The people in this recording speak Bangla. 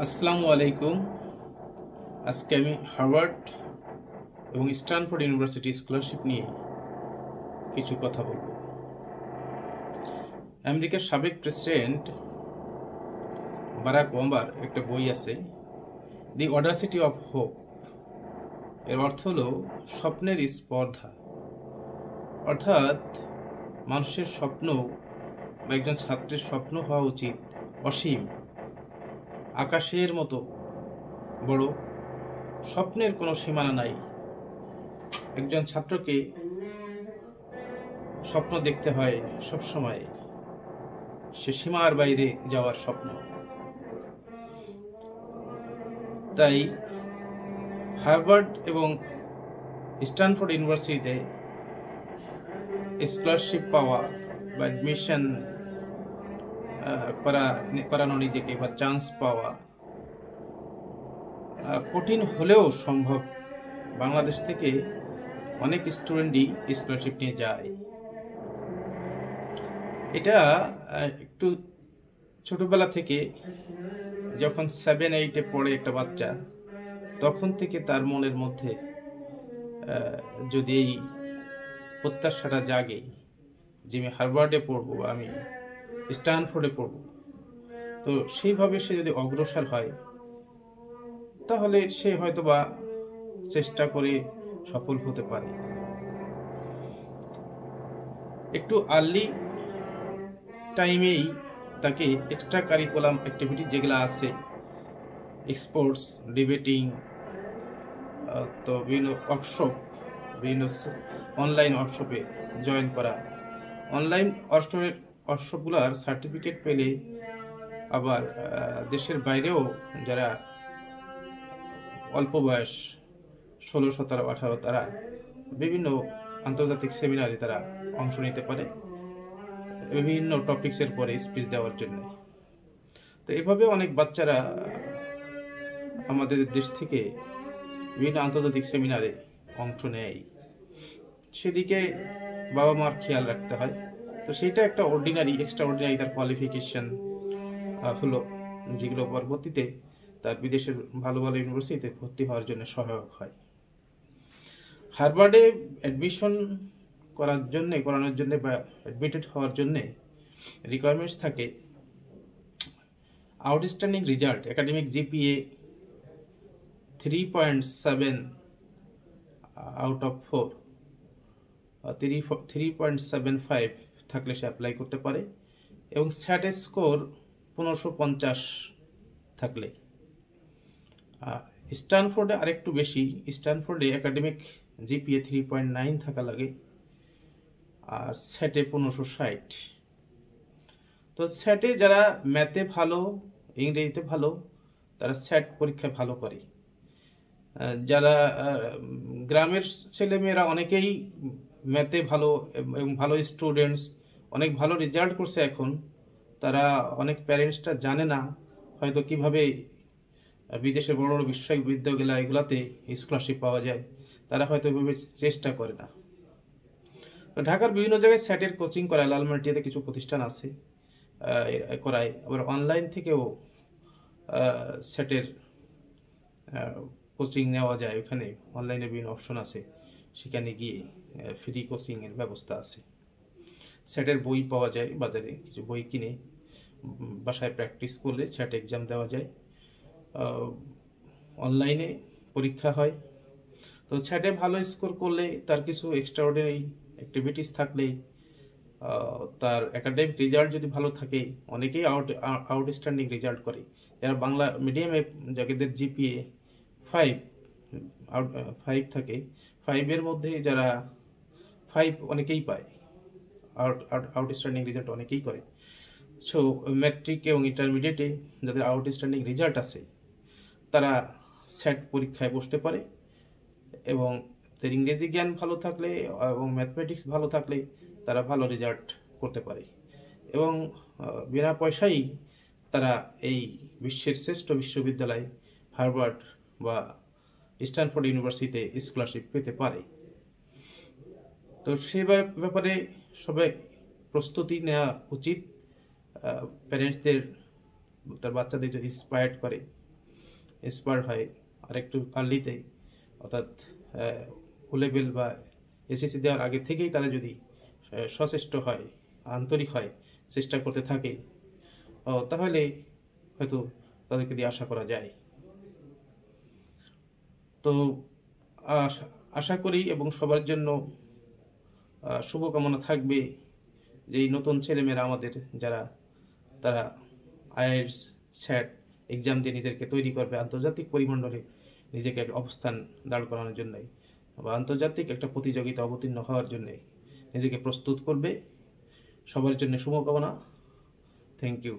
আসসালামু আলাইকুম। আজকে আমি হার্ভার্ড এবং স্ট্যানফোর্ড ইউনিভার্সিটি স্কলারশিপ নিয়ে কিছু কথা বলবো। আমেরিকার সাবেক প্রেসিডেন্ট বারাক ওবামার একটা বই আছে, দি অডাসিটি অফ হোপ। এর অর্থ হলো স্বপ্নের স্পর্ধা। অর্থাৎ মানুষের স্বপ্ন বা একজন ছাত্রের স্বপ্ন হওয়া উচিত অসীম, আকাশের মতো বড়। স্বপ্নের কোনো সীমানা নাই। একজন ছাত্রকে স্বপ্ন দেখতে হয় সবসময়, সে সীমার বাইরে যাওয়ার স্বপ্ন। তাই হার্ভার্ড এবং স্ট্যানফোর্ড ইউনিভার্সিটিতে স্কলারশিপ পাওয়া বা অ্যাডমিশন করানো নিজেকে বা চান্স পাওয়া কঠিন হলেও সম্ভব। বাংলাদেশ থেকে অনেক স্টুডেন্টই স্কলারশিপ নিয়ে যায়। এটা একটু ছোটবেলা থেকে, যখন 7-8-এ পড়ে একটা বাচ্চা, তখন থেকে তার মনের মধ্যে যদি এই প্রত্যাশাটা জাগে যে আমি হার্ভার্ডে পড়বো, আমি স্ট্যানফোর্ডে পড়বো, তো সেইভাবে সে যদি অগ্রসর হয় তাহলে সে হয়তোবা চেষ্টা করে সফল হতে পারে। একটু আর্লি টাইমেই তাকে এক্সট্রা কারিকুলাম অ্যাক্টিভিটি যেগুলো আছে, স্পোর্টস, ডিবেটিং, তো বিভিন্ন ওয়ার্কশপ, বিভিন্ন অনলাইন ওয়ার্কশপে জয়েন করা। অনলাইন ওয়ার্কশপগুলোর সার্টিফিকেট পেলে আবার দেশের বাইরেও যারা অল্প বয়স 16, 17, 18, তারা বিভিন্ন আন্তর্জাতিক সেমিনারে তারা অংশ নিতে পারে বিভিন্ন টপিক্সের পরে স্পিচ দেওয়ার জন্য। তো এভাবে অনেক বাচ্চারা আমাদের দেশ থেকে বিভিন্ন আন্তর্জাতিক সেমিনারে অংশ নেয়। সেদিকে বাবা মার খেয়াল রাখতে হয়। তো সেইটা একটা এক্সট্রা অর্ডিনারি তার কোয়ালিফিকেশন হলো, যেগুলো পরবর্তীতে তার বিদেশের ভালো ভালো ইউনিভার্সিটিতে ভর্তি হওয়ার জন্য সহায়ক হয়। হার্ভার্ডে অ্যাডমিশন করানোর জন্য বা অ্যাডমিটেড হওয়ার জন্য রিকোয়ারমেন্টস থাকে outstanding result, academic GPA 3.7 out of 4, 3.75 থাকলে সে অ্যাপ্লাই করতে পারে, এবং স্যাট স্কোর 1550 থাকলে। স্ট্যানফোর্ডে আরেকটু বেশি, স্ট্যানফোর্ডে একাডেমিক জিপিএ 3.9 থাকা লাগে, আর স্যাটে 1560। তো স্যাটে যারা ম্যাথে ভালো, ইংরেজিতে ভালো, তারা স্যাট পরীক্ষায় ভালো করে। যারা গ্রামের ছেলেমেয়েরা অনেকেই ম্যাথে ভালো এবং ভালো স্টুডেন্টস, অনেক ভালো রেজাল্ট করছে এখন, তারা অনেক প্যারেন্টসটা জানে না হয়তো কিভাবে বিদেশে বড় বড় বিশ্ববিদ্যালয় এগুলাতে স্কলারশিপ পাওয়া যায়, তারা হয়তো এভাবে চেষ্টা করে না। তো ঢাকার বিভিন্ন জায়গায় স্যাটের কোচিং করায়, লালমাটিয়াতে কিছু প্রতিষ্ঠান আছে করায়, আবার অনলাইন থেকেও স্যাটের কোচিং নেওয়া যায়। ওখানে অনলাইনে বিভিন্ন অপশন আছে, সেখানে গিয়ে ফ্রি কোচিংয়ের ব্যবস্থা আছে। স্যাটের বই পাওয়া যায় বাজারে, কিছু বই কিনে বাসায় প্র্যাকটিস করলে স্যাট এক্সাম দেওয়া যায়। অনলাইনে পরীক্ষা হয়। তো স্যাটে ভালো স্কোর করলে, তার কিছু এক্সট্রাঅর্ডিনারি অ্যাক্টিভিটিস থাকলে, তার একাডেমিক রেজাল্ট যদি ভালো থাকে, অনেকেই আউটস্ট্যান্ডিং রেজাল্ট করে। যারা বাংলা মিডিয়ামে, যাদের জিপিএ 5 থাকে, 5-এর মধ্যে যারা 5 অনেকেই পায়, আউটস্ট্যান্ডিং রেজাল্ট অনেকেই করে। সো ম্যাট্রিক এবং ইন্টারমিডিয়েটে যাদের আউটস্ট্যান্ডিং রেজাল্ট আছে, তারা স্যাট পরীক্ষায় বসতে পারে, এবং তাদের ইংরেজি জ্ঞান ভালো থাকলে এবং ম্যাথমেটিক্স ভালো থাকলে তারা ভালো রেজাল্ট করতে পারে, এবং বিনা পয়সায় তারা এই বিশ্বের শ্রেষ্ঠ বিশ্ববিদ্যালয় হার্ভার্ড বা স্ট্যানফোর্ড ইউনিভার্সিটিতে স্কলারশিপ পেতে পারে। তো সে ব্যাপারে সবাই প্রস্তুতি নেওয়া উচিত। প্যারেন্টসদের তার বাচ্চাদের যদি ইন্সপায়ার্ড করে এক্সপার্ট হয় আর একটু আর্লিতে, অর্থাৎ ও লেভেল বা এসএসসি দেওয়ার আগে থেকেই তারা যদি সচেষ্ট হয়, আন্তরিক হয়, চেষ্টা করতে থাকে, তাহলে হয়তো তাদেরকে দিয়ে আশা করা যায়। তো আশা করি এবং সবার জন্য শুভকামনা থাকবে যে এই নতুন ছেলেমেয়েরা আমাদের যারা তারা আইএলটিএস স্যাট এক্সাম দিয়ে নিজেকে তৈরি করবে আন্তর্জাতিক পরিমণ্ডলে নিজেকে অবস্থান দাঁড় করানোর জন্য, বা আন্তর্জাতিক একটা প্রতিযোগিতা অবতীর্ণ হওয়ার জন্য নিজেকে প্রস্তুত করবে। সবার জন্য শুভকামনা। Thank you.